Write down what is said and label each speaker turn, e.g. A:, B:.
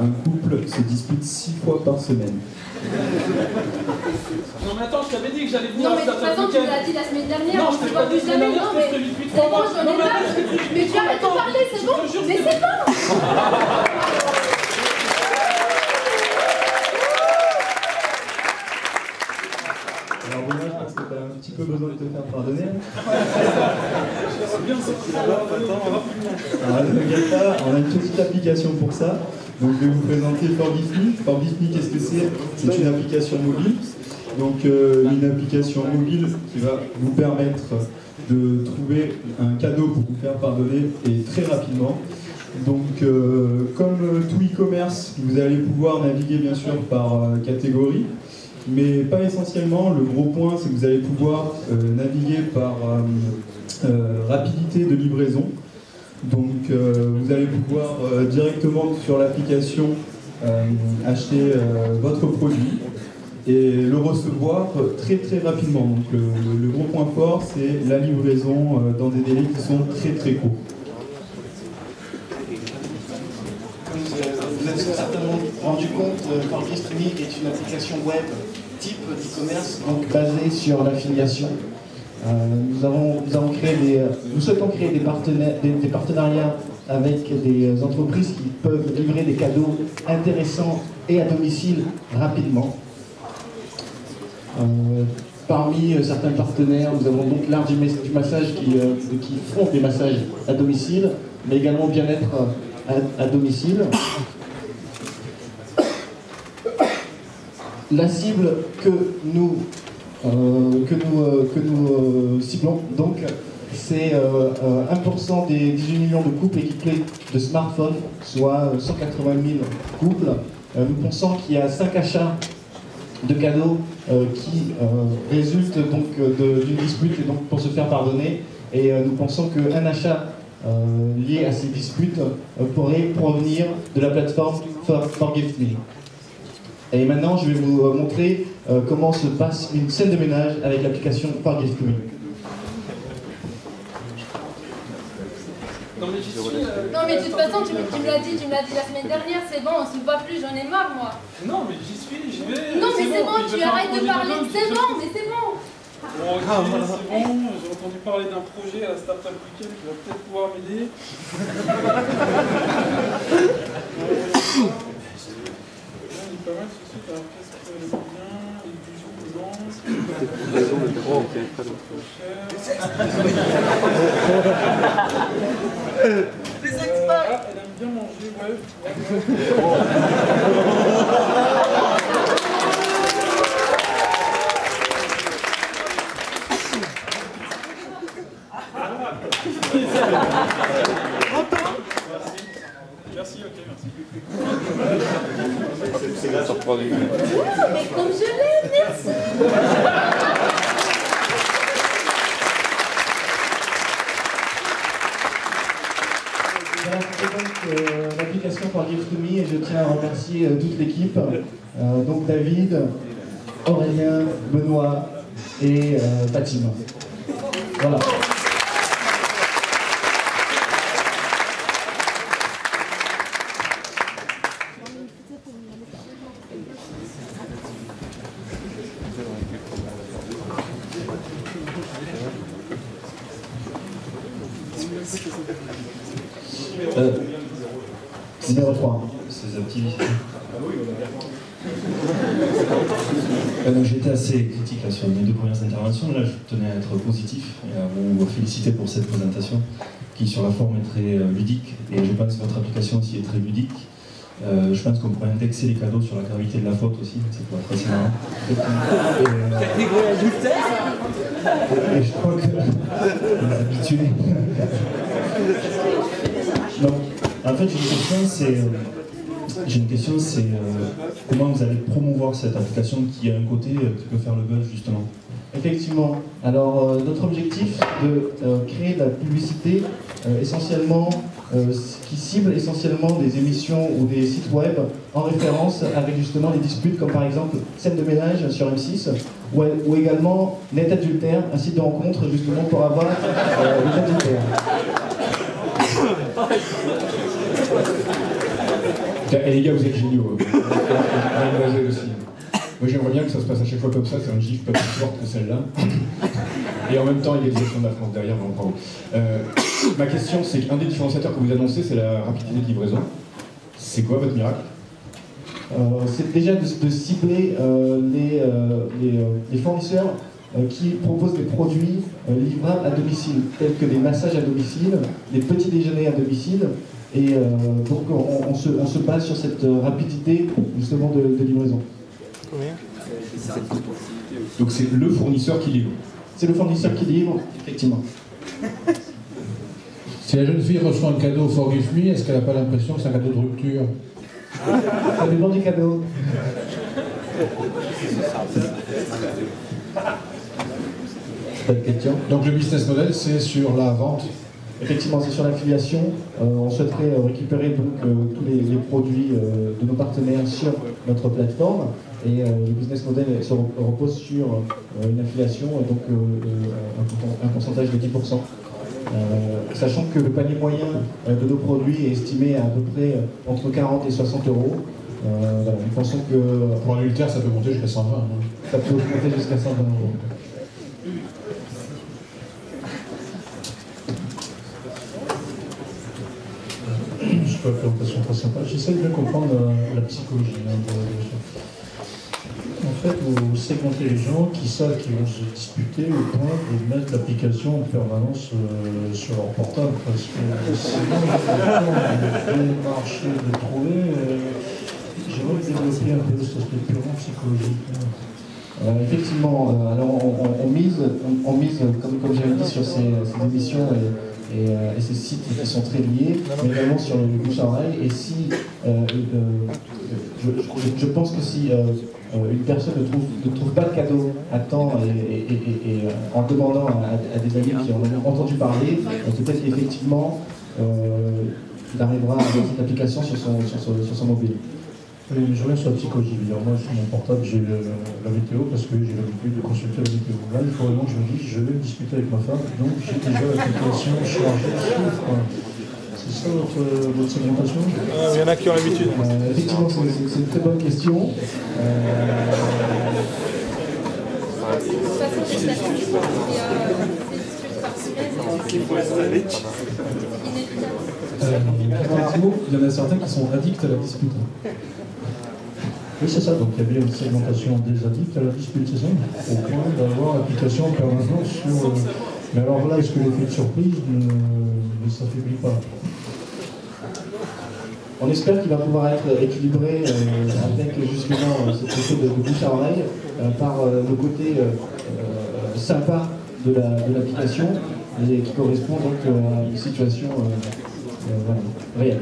A: un couple se dispute 6 fois par semaine.
B: Non mais attends, je t'avais dit que j'allais venir.
C: Non mais de toute façon tu l'as dit la semaine dernière.
B: Non, je t'ai pas dit la semaine dernière, je t'ai dit depuis 3 mois.
C: J'en ai marre. Mais tu arrêtes de parler, c'est bon. Mais c'est bon.
A: Alors Benoît, je pense que tu as un petit peu besoin de te faire pardonner. Alors ne t'inquiète pas, on a une petite application pour ça. Donc je vais vous présenter Forgive Me. Forgive Me, qu'est-ce que c'est? C'est une application mobile. Donc une application mobile qui va vous permettre de trouver un cadeau pour vous faire pardonner et très rapidement. Donc comme tout e-commerce, vous allez pouvoir naviguer bien sûr par catégorie, mais pas essentiellement. Le gros point, c'est que vous allez pouvoir naviguer par rapidité de livraison. Donc vous allez pouvoir directement sur l'application acheter votre produit et le recevoir très très rapidement. Donc le gros point fort, c'est la livraison dans des délais qui sont très très courts.
D: Comme vous êtes certainement rendu compte, Forgive Me est une application web type d'e-commerce, donc basée sur l'affiliation. Nous souhaitons créer des partenariats avec des entreprises qui peuvent livrer des cadeaux intéressants et à domicile rapidement. Parmi certains partenaires, nous avons donc l'art du massage qui font des massages à domicile, mais également bien-être à domicile. La cible que nous ciblons donc, c'est 1% des 18 millions de couples équipés de smartphones, soit 180 000 couples. Nous pensons qu'il y a 5 achats de cadeaux qui résultent donc d'une dispute et donc pour se faire pardonner. Et nous pensons qu'un achat lié à ces disputes pourrait provenir de la plateforme Forgive Me. Et maintenant, je vais vous montrer comment se passe une scène de ménage avec l'application Forgive Me.
B: Non mais j'y suis.
C: Non mais de toute façon tu me l'as dit la semaine dernière, c'est bon, on se voit plus, j'en ai marre moi.
B: Non mais j'y suis, j'y vais.
C: Non mais c'est bon, tu arrêtes de parler, c'est bon, mais c'est bon.
B: Bon, ok, c'est bon, j'ai entendu parler d'un projet à la Startup Weekend qui va peut-être pouvoir m'aider. Il est pas mal ce site, alors qu'est-ce que le bien, les bijoux,
E: Les experts.
B: Ah, elle aime bien manger, ouais. Merci, ok, merci.
E: C'est là, ça reprend les...
C: Mais comme je l'aime, merci.
D: Voilà, c'est donc l'application Forgive Me et je tiens à remercier toute l'équipe, donc David, Aurélien, Benoît et Fatima. Voilà. Numéro 3.
F: Ces activités. J'étais assez critique là, sur mes 2 premières interventions. Là, je tenais à être positif et à vous féliciter pour cette présentation qui, sur la forme, est très ludique. Et je pense que votre application aussi est très ludique. Je pense qu'on pourrait indexer les cadeaux sur la gravité de la faute aussi. Ça pourrait être assez marrant. Et je crois que les habitués. Donc, en fait, j'ai une question, c'est comment vous allez promouvoir cette application qui a un côté qui peut faire le buzz justement.
D: Effectivement. Alors, notre objectif, c'est de créer de la publicité essentiellement qui cible essentiellement des émissions ou des sites web en référence avec justement les disputes comme par exemple Scène de ménage sur M6 ou également Net Adultère, un site de rencontre justement pour avoir les adultères.
G: Et les gars, vous êtes géniaux. Mademoiselle aussi. Moi, j'aimerais bien que ça se passe à chaque fois comme ça, c'est un gif pas plus fort que celle-là. Et en même temps, il y a des actions de la France derrière, donc bravo. Ma question, c'est qu'un des différenciateurs que vous annoncez, c'est la rapidité de livraison. C'est quoi votre miracle?
D: C'est déjà de cibler les fournisseurs qui proposent des produits livrables à domicile, tels que des massages à domicile, des petits déjeuners à domicile, et donc on se base sur cette rapidité justement de livraison.
G: Donc c'est le fournisseur qui livre?
D: C'est le fournisseur qui livre, effectivement.
H: Si la jeune fille reçoit un cadeau Forgive Me, est-ce qu'elle n'a pas l'impression que c'est un cadeau de rupture?
D: Ça dépend du cadeau. Bonne question.
H: Donc le business model, c'est sur la vente?
D: Effectivement, c'est sur l'affiliation. On souhaiterait récupérer donc tous les produits de nos partenaires sur notre plateforme. Et le business model se repose sur une affiliation et donc un pourcentage de 10%. Sachant que le panier moyen de nos produits est estimé à peu près entre 40 et 60 euros. Nous pensons que...
H: Pour un adultère, ça peut monter jusqu'à 120. Hein.
D: Ça peut monter jusqu'à 120 euros.
I: Je peux faire une question très sympa. J'essaie de bien comprendre la psychologie. En fait, vous segmentez les gens qui savent qu'ils vont se disputer au point de mettre l'application en permanence sur leur portable. Parce que sinon, le marché de trouver, j'aimerais développer un peu cet aspect purement psychologique.
D: Effectivement, alors on mise comme j'avais dit, sur ces émissions et ces sites qui sont très liés, mais également sur le bouche à oreille. Et si je pense que si une personne ne trouve pas de cadeau à temps et en demandant à des amis qui en ont entendu parler, peut-être qu'effectivement il arrivera à avoir cette application sur son mobile.
I: Oui, je reviens sur la psychologie. Moi, sur mon portable, j'ai la météo parce que j'ai l'habitude de consulter la météo. Là, il faut vraiment que je me dise, je vais discuter avec ma femme, donc j'ai déjà l'application chargée sur. C'est ça votre segmentation?
B: Il y en a qui ont l'habitude.
D: Effectivement, c'est une très bonne question.
C: De toute façon, les statistiques,
I: il y en a certains qui sont addicts à la dispute. Oui, c'est ça, donc il y a bien une segmentation des addicts à la dispute, c'est ça? Au point d'avoir l'application en permanence sur... Mais alors là, est-ce que l'effet de surprise ne s'affaiblit pas?
D: On espère qu'il va pouvoir être équilibré avec justement cet effet de bouche à oreille par le côté sympa de l'application et qui correspond donc à une situation réelle.